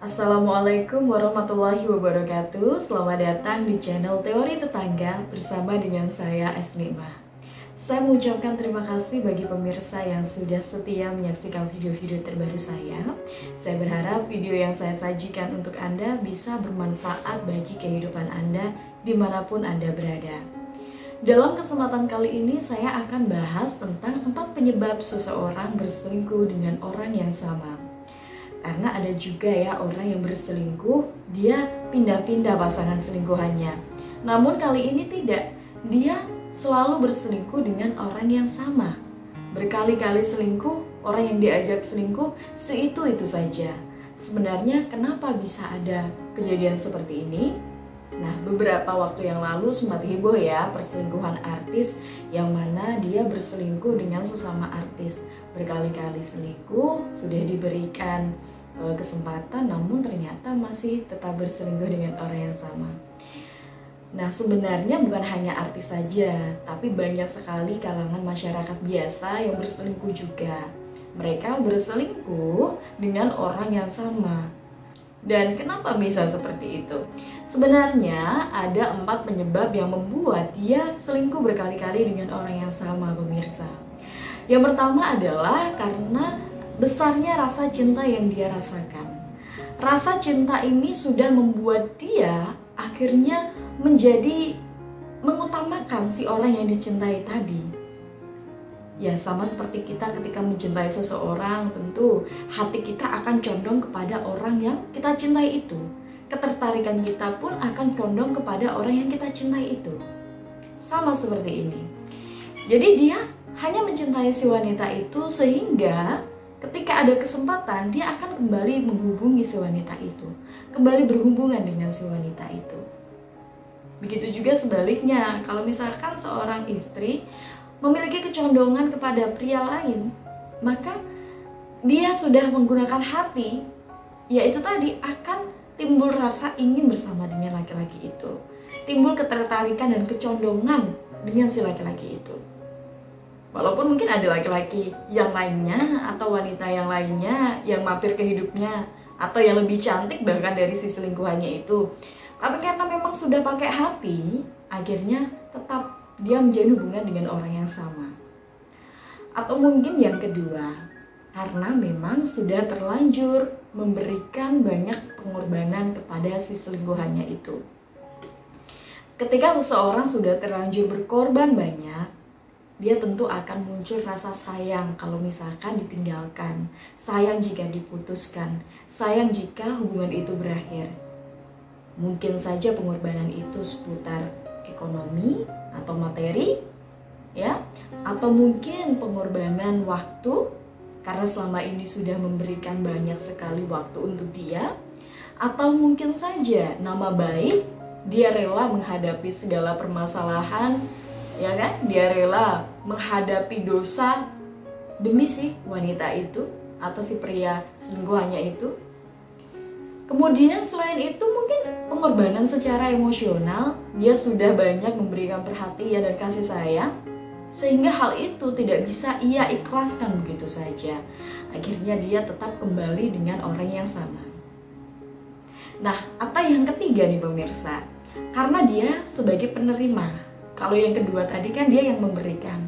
Assalamualaikum warahmatullahi wabarakatuh. Selamat datang di channel Teori Tetangga bersama dengan saya Esnimah. Saya mengucapkan terima kasih bagi pemirsa yang sudah setia menyaksikan video-video terbaru saya. Saya berharap video yang saya sajikan untuk Anda bisa bermanfaat bagi kehidupan Anda dimanapun Anda berada. Dalam kesempatan kali ini saya akan bahas tentang 4 penyebab seseorang berselingkuh dengan orang yang sama. Karena ada juga ya orang yang berselingkuh, dia pindah-pindah pasangan selingkuhannya. Namun kali ini tidak, dia selalu berselingkuh dengan orang yang sama. Berkali-kali selingkuh, orang yang diajak selingkuh, seitu-itu saja. Sebenarnya kenapa bisa ada kejadian seperti ini? Nah, beberapa waktu yang lalu sempat heboh ya perselingkuhan artis yang mana dia berselingkuh dengan sesama artis. Berkali-kali selingkuh, sudah diberikan kesempatan namun ternyata masih tetap berselingkuh dengan orang yang sama. Nah, sebenarnya bukan hanya artis saja, tapi banyak sekali kalangan masyarakat biasa yang berselingkuh juga. Mereka berselingkuh dengan orang yang sama. Dan kenapa bisa seperti itu? Sebenarnya ada 4 penyebab yang membuat dia selingkuh berkali-kali dengan orang yang sama, pemirsa. Yang pertama adalah karena besarnya rasa cinta yang dia rasakan. Rasa cinta ini sudah membuat dia akhirnya menjadi mengutamakan si orang yang dicintai tadi. Ya, sama seperti kita ketika mencintai seseorang, tentu hati kita akan condong kepada orang yang kita cintai itu. Ketertarikan kita pun akan condong kepada orang yang kita cintai itu. Sama seperti ini. Jadi dia hanya mencintai si wanita itu sehingga ketika ada kesempatan dia akan kembali menghubungi si wanita itu, kembali berhubungan dengan si wanita itu. Begitu juga sebaliknya, kalau misalkan seorang istri memiliki kecondongan kepada pria lain, maka dia sudah menggunakan hati, yaitu tadi akan timbul rasa ingin bersama dengan laki-laki itu, timbul ketertarikan dan kecondongan dengan si laki-laki itu. Walaupun mungkin ada laki-laki yang lainnya atau wanita yang lainnya yang mampir ke hidupnya atau yang lebih cantik bahkan dari si selingkuhannya itu. Tapi karena memang sudah pakai hati, akhirnya tetap dia menjalin hubungan dengan orang yang sama. Atau mungkin yang kedua, karena memang sudah terlanjur memberikan banyak pengorbanan kepada si selingkuhannya itu. Ketika seseorang sudah terlanjur berkorban banyak, dia tentu akan muncul rasa sayang kalau misalkan ditinggalkan, sayang jika diputuskan, sayang jika hubungan itu berakhir. Mungkin saja pengorbanan itu seputar ekonomi atau materi, ya, atau mungkin pengorbanan waktu karena selama ini sudah memberikan banyak sekali waktu untuk dia, atau mungkin saja nama baik, dia rela menghadapi segala permasalahan, ya kan? Dia rela menghadapi dosa demi si wanita itu atau si pria selingkuhannya itu. Kemudian selain itu mungkin pengorbanan secara emosional, dia sudah banyak memberikan perhatian dan kasih sayang sehingga hal itu tidak bisa ia ikhlaskan begitu saja. Akhirnya dia tetap kembali dengan orang yang sama. Nah, atau yang ketiga nih pemirsa, karena dia sebagai penerima. Kalau yang kedua tadi kan dia yang memberikan.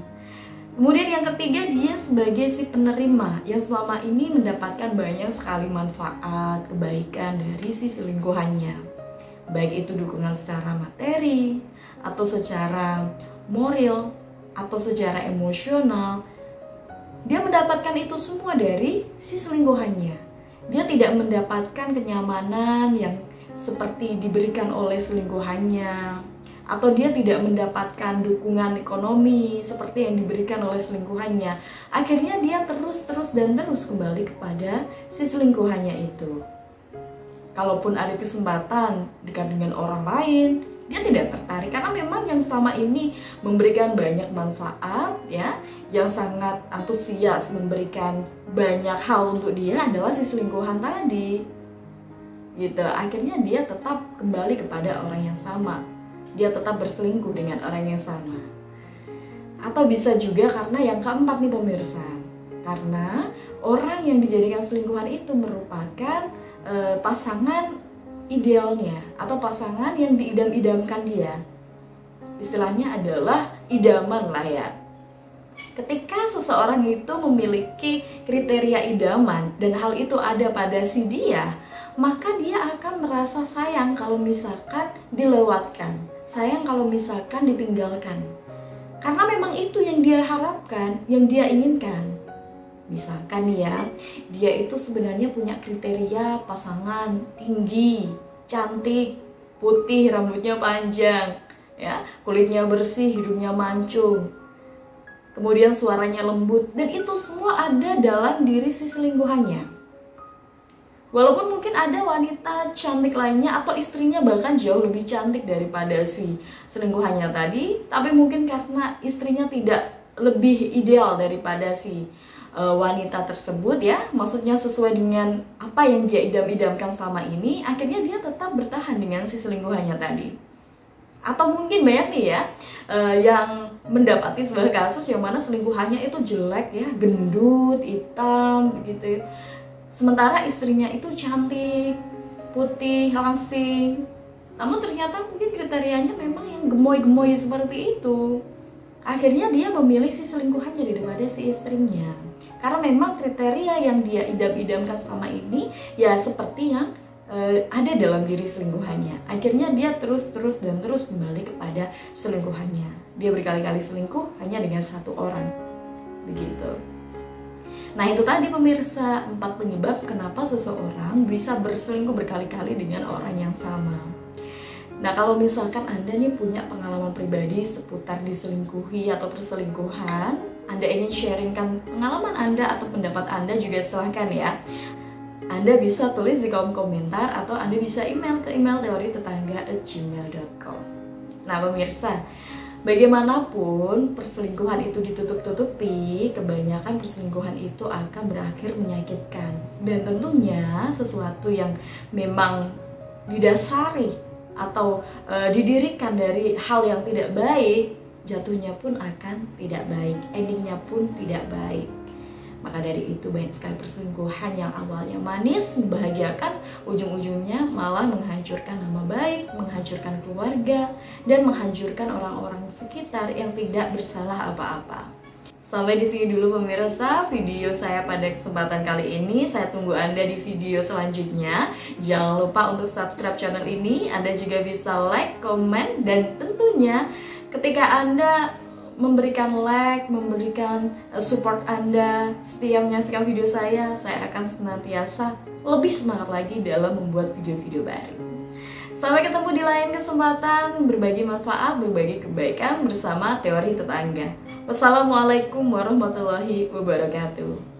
Kemudian yang ketiga dia sebagai si penerima yang selama ini mendapatkan banyak sekali manfaat, kebaikan dari si selingkuhannya. Baik itu dukungan secara materi, atau secara moral, atau secara emosional. Dia mendapatkan itu semua dari si selingkuhannya. Dia tidak mendapatkan kenyamanan yang seperti diberikan oleh selingkuhannya, atau dia tidak mendapatkan dukungan ekonomi seperti yang diberikan oleh selingkuhannya. Akhirnya dia terus kembali kepada si selingkuhannya itu. Kalaupun ada kesempatan dekat dengan orang lain, dia tidak tertarik karena memang yang selama ini memberikan banyak manfaat, ya, yang sangat antusias memberikan banyak hal untuk dia adalah si selingkuhan tadi. Gitu. Akhirnya dia tetap kembali kepada orang yang sama. Dia tetap berselingkuh dengan orang yang sama. Atau bisa juga karena yang keempat nih pemirsa, karena orang yang dijadikan selingkuhan itu merupakan pasangan idealnya atau pasangan yang diidam-idamkan dia. Istilahnya adalah idaman lah ya. Ketika seseorang itu memiliki kriteria idaman dan hal itu ada pada si dia, maka dia akan merasa sayang kalau misalkan dilewatkan, sayang kalau misalkan ditinggalkan. Karena memang itu yang dia harapkan, yang dia inginkan. Misalkan ya, dia itu sebenarnya punya kriteria pasangan tinggi, cantik, putih, rambutnya panjang, ya, kulitnya bersih, hidungnya mancung, kemudian suaranya lembut, dan itu semua ada dalam diri si selingkuhannya. Walaupun mungkin ada wanita cantik lainnya atau istrinya bahkan jauh lebih cantik daripada si selingkuhannya tadi, tapi mungkin karena istrinya tidak lebih ideal daripada si wanita tersebut ya, maksudnya sesuai dengan apa yang dia idam-idamkan selama ini, akhirnya dia tetap bertahan dengan si selingkuhannya tadi. Atau mungkin banyak nih ya yang mendapati sebuah kasus yang mana selingkuhannya itu jelek ya, gendut, hitam begitu ya. Sementara istrinya itu cantik, putih, langsing. Namun ternyata mungkin kriterianya memang yang gemoy-gemoy seperti itu. Akhirnya dia memilih si selingkuhannya daripada si istrinya. Karena memang kriteria yang dia idam-idamkan selama ini ya seperti yang ada dalam diri selingkuhannya. Akhirnya dia terus kembali kepada selingkuhannya. Dia berkali-kali selingkuh hanya dengan satu orang. Begitu. Nah itu tadi pemirsa, 4 penyebab kenapa seseorang bisa berselingkuh berkali-kali dengan orang yang sama. Nah kalau misalkan Anda nih punya pengalaman pribadi seputar diselingkuhi atau perselingkuhan, Anda ingin sharingkan pengalaman Anda atau pendapat Anda juga silahkan ya. Anda bisa tulis di kolom komentar atau Anda bisa email ke email teoritetangga@gmail.com. Nah pemirsa, bagaimanapun perselingkuhan itu ditutup-tutupi, kebanyakan perselingkuhan itu akan berakhir menyakitkan. Dan tentunya sesuatu yang memang didasari atau didirikan dari hal yang tidak baik, jatuhnya pun akan tidak baik, endingnya pun tidak baik. Maka dari itu banyak sekali perselingkuhan yang awalnya manis, membahagiakan, ujung-ujungnya malah menghancurkan nama baik, menghancurkan keluarga, dan menghancurkan orang-orang sekitar yang tidak bersalah apa-apa. Sampai di sini dulu pemirsa video saya pada kesempatan kali ini. Saya tunggu Anda di video selanjutnya. Jangan lupa untuk subscribe channel ini. Anda juga bisa like, komen, dan tentunya ketika Anda memberikan like, memberikan support Anda setiap menyaksikan video saya akan senantiasa lebih semangat lagi dalam membuat video-video baru. Sampai ketemu di lain kesempatan, berbagi manfaat, berbagi kebaikan bersama Teori Tetangga. Wassalamualaikum warahmatullahi wabarakatuh.